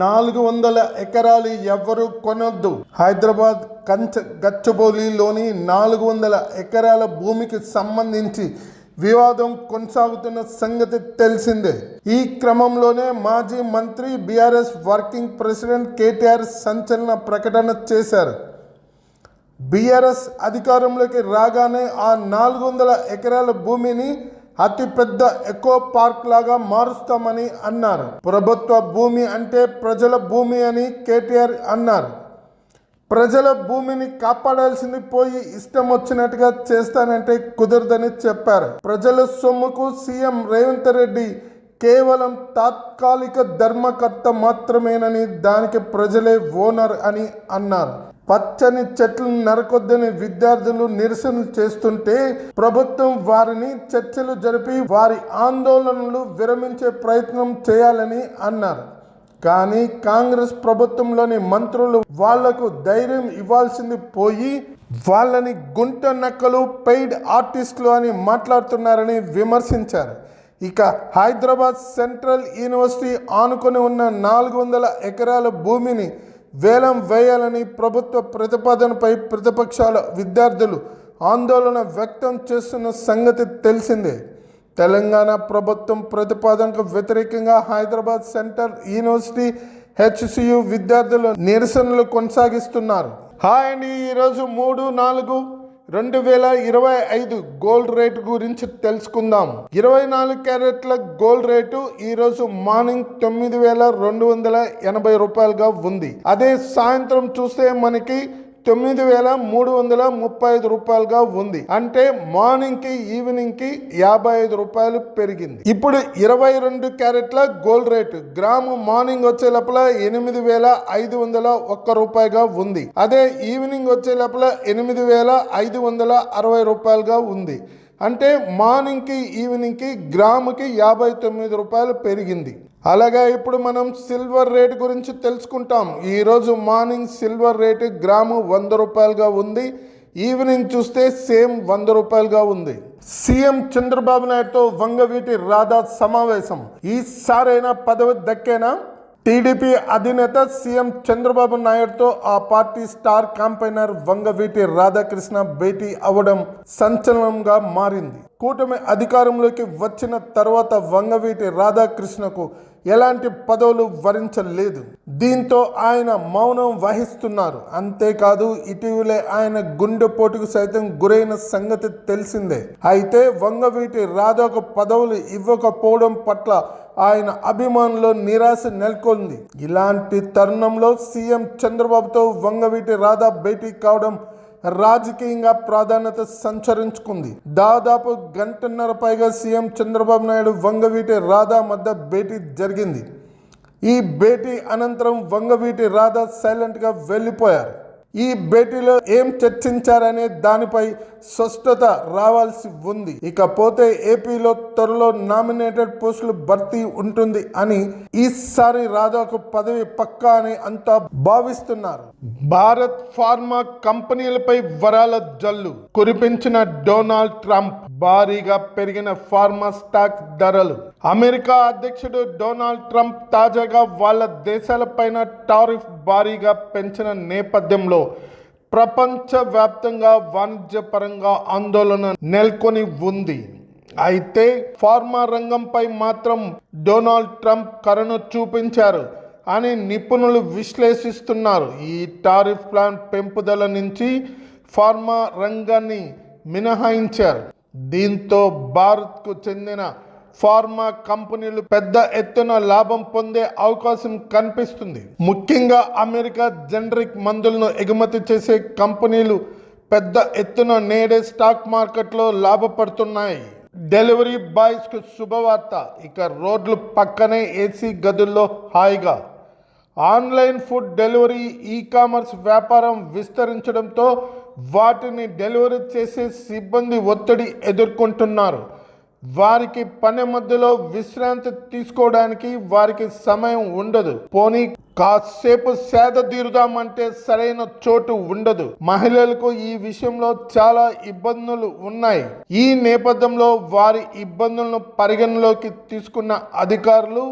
400 ఎకరాలు ఎవరు కొనొద్దు. హైదరాబాద్ గచ్చిబౌలిలోని 400 ఎకరాల భూమికి సంబంధించి వివాదం కొనసాగుతున్న సంగతి తెలిసిందే. ఈ క్రమంలోనే మాజీ మంత్రి బీఆర్ఎస్ వర్కింగ్ ప్రెసిడెంట్ కేటీఆర్ సంచలన ప్రకటన చేశారు. బీఆర్ఎస్ అధికారంలోకి రాగానే ఆ 400 ఎకరాల భూమిని అతిపెద్ద ఎకో పార్క్ లాగా మారుస్తామని అన్నారు. ప్రభుత్వ భూమి అంటే ప్రజల భూమి అని కేటీఆర్ అన్నారు. ప్రజల భూమిని కాపాడాల్సింది పోయి ఇష్టం వచ్చినట్టుగా చేస్తానంటే కుదరదని చెప్పారు. ప్రజల సొమ్ముకు సీఎం రేవంత్ రెడ్డి కేవలం తాత్కాలిక ధర్మకర్త మాత్రమేనని, దానికి ప్రజలే ఓనర్ అని అన్నారు. పచ్చని చెట్లు నరకొద్దని విద్యార్థులు నిరసనలు చేస్తుంటే ప్రభుత్వం వారిని చర్చలు జరిపి వారి ఆందోళనలు విరమించే ప్రయత్నం చేయాలని అన్నారు. కానీ కాంగ్రెస్ ప్రభుత్వంలోని మంత్రులు వాళ్లకు ధైర్యం ఇవ్వాల్సింది పోయి వాళ్ళని గుంట నక్కలు, పెయిడ్ ఆర్టిస్టులు అని మాట్లాడుతున్నారని విమర్శించారు. ఇక హైదరాబాద్ సెంట్రల్ యూనివర్సిటీ ఆనుకొని ఉన్న 400 ఎకరాల భూమిని వేలం వేయాలని ప్రభుత్వ ప్రతిపాదనపై ప్రతిపక్షాల విద్యార్థులు ఆందోళన వ్యక్తం చేస్తున్న సంగతి తెలిసిందే. తెలంగాణ ప్రభుత్వం ప్రతిపాదనకు వ్యతిరేకంగా హైదరాబాద్ సెంట్రల్ యూనివర్సిటీ HCU విద్యార్థులు నిరసనలు కొనసాగిస్తున్నారు. హాయ్ అండి, ఈరోజు 3/4/2025 గోల్డ్ రేటు గురించి తెలుసుకుందాం. 24 క్యారెట్ల గోల్డ్ రేటు ఈరోజు మార్నింగ్ 9,280 రూపాయలుగా ఉంది. అదే సాయంత్రం చూస్తే మనకి 9,335 రూపాయలుగా ఉంది. అంటే మార్నింగ్ కి ఈవినింగ్ కి 55 రూపాయలు పెరిగింది. ఇప్పుడు 22 క్యారెట్ల గోల్డ్ రేటు గ్రాము మార్నింగ్ వచ్చే లోపల 8,501 రూపాయగా ఉంది. అదే ఈవినింగ్ వచ్చే లోపల 8,560 రూపాయలుగా ఉంది. అంటే మార్నింగ్ కి ఈవినింగ్ కి గ్రాముకి 59 రూపాయలు పెరిగింది. అలాగే ఇప్పుడు మనం సిల్వర్ రేటు గురించి తెలుసుకుంటాం. ఈరోజు మార్నింగ్ సిల్వర్ రేటు గ్రాము 100 రూపాయలుగా ఉంది. ఈవినింగ్ చూస్తే సేమ్ 100 రూపాయలుగా ఉంది. సీఎం చంద్రబాబు నాయుడుతో వంగవీటి రాధా సమావేశం. ఈసారైనా పదవి దక్కేనా? టీడీపీ అధినేత సీఎం చంద్రబాబు నాయుడుతో ఆ party star campaigner Vangaveeti Radhakrishna భేటీ అవ్వడం సంచలనంగా మారింది. కూటమి అధికారంలోకి వచ్చిన తర్వాత వంగవీటి రాధాకృష్ణకు ఎలాంటి పదవులు వరించలేదు. దీంతో ఆయన మౌనం వహిస్తున్నారు. అంతేకాదు ఇటీవలే ఆయన గుండెపోటుకు సైతం గురైన సంగతి తెలిసిందే. అయితే వంగవీటి రాధాకు పదవులు ఇవ్వకపోవడం పట్ల ఆయన అభిమానుల్లో నిరాశ నెలకొంది. ఇలాంటి తరుణంలో సీఎం చంద్రబాబుతో వంగవీటి రాధా భేటీ కావడం రాజకీయంగా ప్రాధాన్యత సంచరించుకుంది. దాదాపు గంటన్నర పైగా సీఎం చంద్రబాబు నాయుడు వంగవీటి రాధా మధ్య భేటీ జరిగింది. ఈ భేటీ అనంతరం వంగవీటి రాధా సైలెంట్గా వెళ్ళిపోయారు. ఈ భేటీలో ఏం చర్చించారనే దానిపై స్పష్టత రావాల్సి ఉంది. ఇకపోతే ఏపీలో త్వరలో నామినేటెడ్ పోస్టులు భర్తీ ఉంటుంది అని, ఈసారి రాధాకు పదవి పక్కా అని అంతా భావిస్తున్నారు. భారత్ ఫార్మా కంపెనీలపై వరాల జల్లు కురిపించిన డొనాల్డ్ ట్రంప్. భారీగా పెరిగిన ఫార్మా స్టాక్ ధరలు. అమెరికా అధ్యక్షుడు డొనాల్డ్ ట్రంప్ తాజాగా వాళ్ళ దేశాలపైన టారిఫ్ భారీగా పెంచిన నేపథ్యంలో ప్రపంచవ్యాప్తంగా వాణిజ్యపరంగా ఆందోళన నెలకొని ఉంది. అయితే ఫార్మా రంగంపై మాత్రం డొనాల్డ్ ట్రంప్ కరుణ చూపించారు అని నిపుణులు విశ్లేషిస్తున్నారు. ఈ టారిఫ్ ప్లాన్ పెంపుదల నుంచి ఫార్మా రంగాన్ని మినహాయించారు. దీంతో భారత్కు చెందిన ఫార్మా కంపెనీలు పెద్ద ఎత్తున లాభం పొందే అవకాశం కనిపిస్తుంది. ముఖ్యంగా అమెరికా జనరిక్ మందులను ఎగుమతి చేసే కంపెనీలు పెద్ద ఎత్తున నేడే స్టాక్ మార్కెట్లో లాభపడుతున్నాయి. డెలివరీ బాయ్స్కు శుభవార్త. ఇక రోడ్లు పక్కనే ఏసీ గదుల్లో హాయిగా ఆన్లైన్ ఫుడ్ డెలివరీ, ఈ-కామర్స్ వ్యాపారం విస్తరించడంతో వాటిని డెలివరీ చేసే సిబ్బంది ఒత్తిడి ఎదుర్కొంటున్నారు. వారికి పని మధ్యలో విశ్రాంతి తీసుకోవడానికి వారికి సమయం ఉండదు. పోనీ కాసేపు సేద తీరుదామంటే సరైన చోటు ఉండదు. మహిళలకు ఈ విషయంలో చాలా ఇబ్బందులు ఉన్నాయి. ఈ నేపథ్యంలో వారి ఇబ్బందులను పరిగణలోకి తీసుకున్న అధికారులు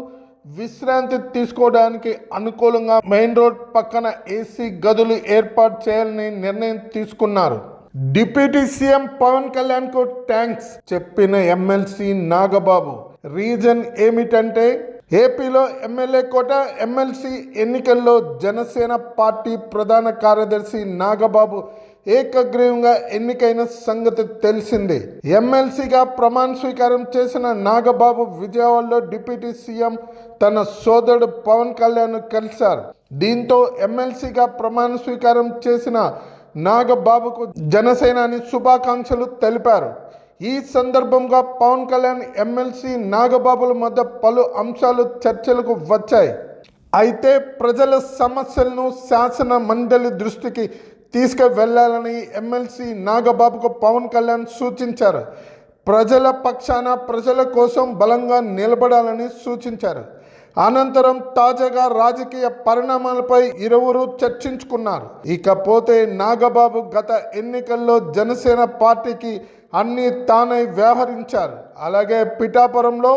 విశ్రాంతి తీసుకోవడానికి అనుకూలంగా మెయిన్ రోడ్ పక్కన ఏసీ గదులు ఏర్పాటు చేయాలని నిర్ణయం తీసుకున్నారు. డిప్యూటీ సీఎం పవన్ కళ్యాణ్ కు థ్యాంక్స్ చెప్పిన ఎమ్మెల్సీ నాగబాబు. రీజన్ ఏమిటంటే ఏపీలో ఎమ్మెల్యే కోట ఎమ్మెల్సీ ఎన్నికల్లో జనసేన పార్టీ ప్రధాన కార్యదర్శి నాగబాబు ఏకగ్రీవంగా ఎన్నికైన సంగతి తెలిసిందే. ఎమ్మెల్సీగా ప్రమాణ స్వీకారం చేసిన నాగబాబు విజయవాడలో డిప్యూటీ సీఎం తన సోదరుడు పవన్ కళ్యాణ్ కలిశారు. దీంతో ఎమ్మెల్సీగా ప్రమాణ స్వీకారం చేసిన నాగబాబుకు జనసేనాని శుభాకాంక్షలు తెలిపారు. ఈ సందర్భంగా పవన్ కళ్యాణ్ ఎమ్మెల్సీ నాగబాబుల మధ్య పలు అంశాలు చర్చలకు వచ్చాయి. అయితే ప్రజల సమస్యలను శాసన మండలి దృష్టికి తీసుకువెళ్లాలని ఎమ్మెల్సీ నాగబాబుకు పవన్ కళ్యాణ్ సూచించారు. ప్రజల పక్షాన ప్రజల కోసం బలంగా నిలబడాలని సూచించారు. అనంతరం తాజాగా రాజకీయ పరిణామాలపై ఇరువురు చర్చించుకున్నారు. ఇకపోతే నాగబాబు గత ఎన్నికల్లో జనసేన పార్టీకి అన్ని తానై వ్యవహరించారు. అలాగే పిఠాపురంలో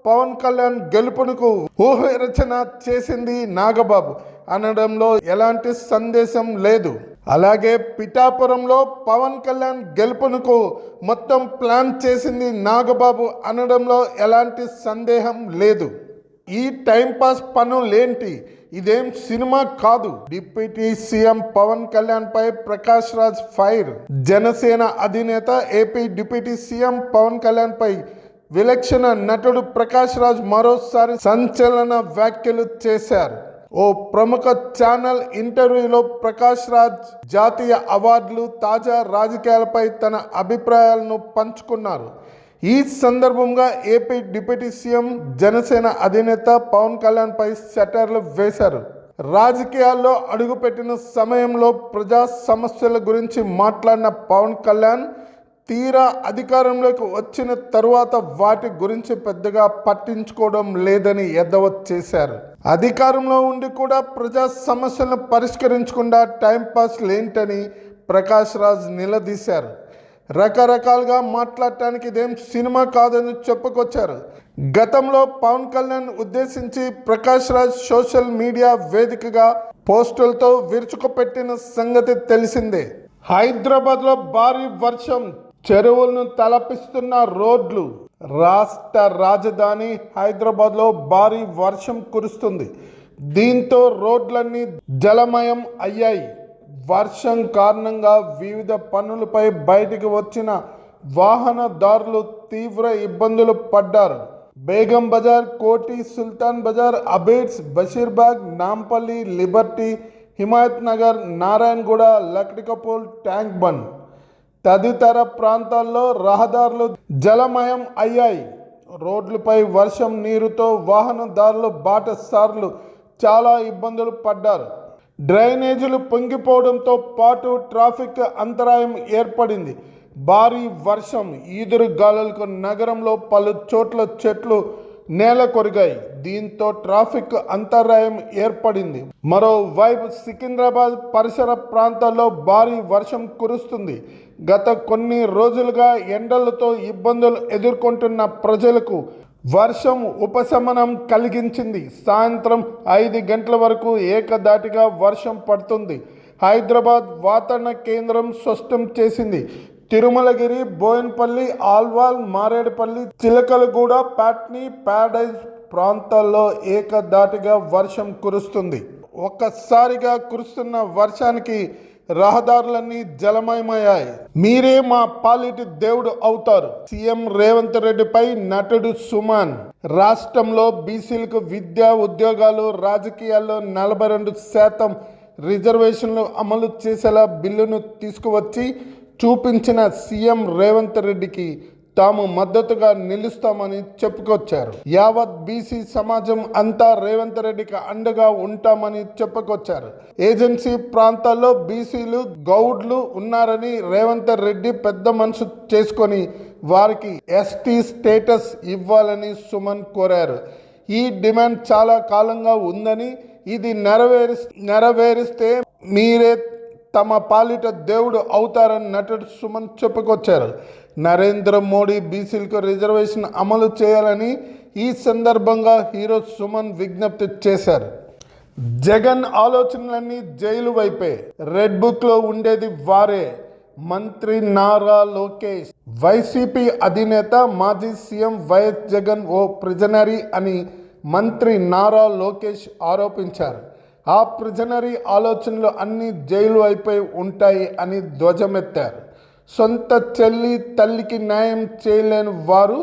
పవన్ కళ్యాణ్ గెలుపునకు ఊహరచన చేసింది నాగబాబు అనడంలో ఎలాంటి సందేశం లేదు. అలాగే పిఠాపురంలో పవన్ కళ్యాణ్ గెలుపునకు మొత్తం ప్లాన్ చేసింది నాగబాబు అనడంలో ఎలాంటి సందేహం లేదు. ఈ టైంపాస్ పనులేంటి, ఇదేం సినిమా కాదు. డిప్యూటీ సీఎం పవన్ కళ్యాణ్ పై ప్రకాష్ రాజ్ ఫైర్. జనసేన అధినేత AP deputy CM Pawan Kalyan పై విలక్షణ నటుడు ప్రకాష్ రాజ్ మరోసారి సంచలన వ్యాఖ్యలు చేశారు. ఓ ప్రముఖ ఛానల్ ఇంటర్వ్యూలో ప్రకాష్ రాజ్ జాతీయ అవార్డులు, తాజా రాజకీయాలపై తన అభిప్రాయాలను పంచుకున్నారు. ఈ సందర్భంగా ఏపీ డిప్యూటీ సీఎం జనసేన అధినేత పవన్ కళ్యాణ్ పై సెటైర్లు వేశారు. రాజకీయాల్లో అడుగుపెట్టిన సమయంలో ప్రజా సమస్యల గురించి మాట్లాడిన పవన్ కళ్యాణ్ తీరా అధికారంలోకి వచ్చిన తరువాత వాటి గురించి పెద్దగా పట్టించుకోవడం లేదని ఎద్దవ చేశారు. అధికారంలో ఉండి కూడా ప్రజా సమస్యలను పరిష్కరించకుండా టైంపాస్ లేంటని ప్రకాష్ రాజ్ నిలదీశారు. రకరకాలుగా మాట్లాడటానికి ఇదేం సినిమా కాదని చెప్పుకొచ్చారు. గతంలో పవన్ కళ్యాణ్ ఉద్దేశించి ప్రకాష్ రాజ్ సోషల్ మీడియా వేదికగా పోస్టులతో విరుచుకుపెట్టిన సంగతి తెలిసిందే. హైదరాబాద్లో భారీ వర్షం, చెరువులను తలపిస్తున్న రోడ్లు. రాష్ట్ర రాజధాని హైదరాబాద్లో భారీ వర్షం కురుస్తుంది. దీంతో రోడ్లన్నీ జలమయం అయ్యాయి. వర్షం కారణంగా వివిధ పనులపై బయటికి వచ్చిన వాహనదారులు తీవ్ర ఇబ్బందులు పడ్డారు. బేగం బజార్, కోటి, సుల్తాన్ బజార్, అబేడ్స్, బషీర్బాగ్, నాంపల్లి, లిబర్టీ, హిమాయత్ నగర్, నారాయణగూడ, లక్డికపూల్, ట్యాంక్ బండ్ తదితర ప్రాంతాల్లో రహదారులు జలమయం అయ్యాయి. రోడ్లపై వర్షం నీరుతో వాహనదారులు, బాటసారులు చాలా ఇబ్బందులు పడ్డారు. డ్రైనేజీలు పొంగిపోవడంతో పాటు ట్రాఫిక్ అంతరాయం ఏర్పడింది. భారీ వర్షం, ఈదురు గాలులకు నగరంలో పలు చోట్ల చెట్లు నేల కొరిగాయి. దీంతో ట్రాఫిక్ అంతరాయం ఏర్పడింది. మరోవైపు సికింద్రాబాద్ పరిసర ప్రాంతాల్లో భారీ వర్షం కురుస్తుంది. గత కొన్ని రోజులుగా ఎండలతో ఇబ్బందులు ఎదుర్కొంటున్న ప్రజలకు వర్షం ఉపశమనం కలిగించింది. సాయంత్రం 5 గంటల వరకు ఏకధాటిగా వర్షం పడుతుంది. హైదరాబాద్ వాతావరణ కేంద్రం స్పష్టం చేసింది. తిరుమలగిరి, బోయిన్పల్లి, ఆల్వాల్, మారేడుపల్లి, చిలకలగూడ, పాట్నీ, ప్యారడైజ్ ప్రాంతాల్లో ఏకధాటిగా వర్షం కురుస్తుంది. ఒక్కసారిగా కురుస్తున్న వర్షానికి రహదారులన్నీ జలమయమయ్యాయి. మీరే మా పాలిటి దేవుడు అవుతారు. సీఎం రేవంత్ రెడ్డిపై నటుడు సుమన్. రాష్ట్రంలో బీసీలకు విద్యా, ఉద్యోగాలు, రాజకీయాల్లో 42% రిజర్వేషన్లు అమలు చేసేలా బిల్లును తీసుకువచ్చి చూపించిన సీఎం రేవంత్ రెడ్డికి తాము మద్దతుగా నిలుస్తామని చెప్పుకొచ్చారు. యావత్ బీసీ సమాజం అంతా రేవంత్ రెడ్డికి అండగా ఉంటామని చెప్పుకొచ్చారు. ఏజెన్సీ ప్రాంతాల్లో బీసీలు, గౌడ్లు ఉన్నారని రేవంత్ రెడ్డి పెద్ద మనసు చేసుకొని వారికి ఎస్టీ స్టేటస్ ఇవ్వాలని సుమన్ కోరారు. ఈ డిమాండ్ చాలా కాలంగా ఉందని, ఇది నెరవేరిస్తే మీరే తమ పాలిట దేవుడు అవుతారని నటుడు సుమన్ చెప్పుకొచ్చారు. నరేంద్ర మోడీ బీసీలకు రిజర్వేషన్ అమలు చేయాలని ఈ సందర్భంగా హీరో సుమన్ విజ్ఞప్తి చేశారు. జగన్ ఆలోచనలన్నీ జైలు వైపే, రెడ్ బుక్లో ఉండేది వారే. మంత్రి నారా లోకేష్. వైసీపీ అధినేత మాజీ సీఎం వైఎస్ జగన్ ఓ ప్రిజనరీ అని మంత్రి నారా లోకేష్ ఆరోపించారు. ఆ ప్రిజనరీ ఆలోచనలు అన్నీ జైలు వైపే ఉంటాయి అని ధ్వజమెత్తారు. సొంత చెల్లి తల్లికి న్యాయం చేయలేని వారు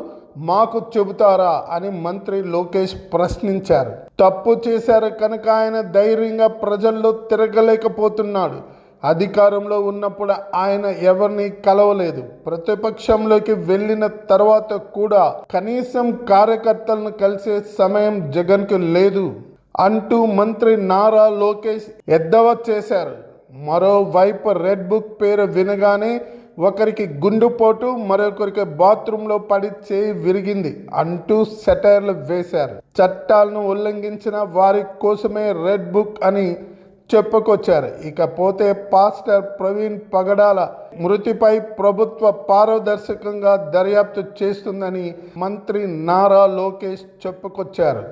మాకు చెబుతారా అని మంత్రి లోకేష్ ప్రశ్నించారు. తప్పు చేశారు కనుక ఆయన ధైర్యంగా ప్రజల్లో తిరగలేకపోతున్నాడు. అధికారంలో ఉన్నప్పుడు ఆయన ఎవరిని కలవలేదు. ప్రతిపక్షంలోకి వెళ్ళిన తర్వాత కూడా కనీసం కార్యకర్తలను కలిసే సమయం జగన్కు లేదు అంటూ మంత్రి నారా లోకేష్ ఎద్దేవా చేశారు. మరోవైపు రెడ్ బుక్ పేరు వినగానే ఒకరికి గుండెపోటు, మరొకరికి బాత్రూంలో పడి చేయి విరిగింది అంటూ సెటైర్లు వేశారు. చట్టాలను ఉల్లంఘించిన వారి కోసమే రెడ్ బుక్ అని చెప్పుకొచ్చారు. ఇకపోతే పాస్టర్ ప్రవీణ్ పగడాల మృతిపై ప్రభుత్వ పారదర్శకంగా దర్యాప్తు చేస్తుందని మంత్రి నారా లోకేష్ చెప్పుకొచ్చారు.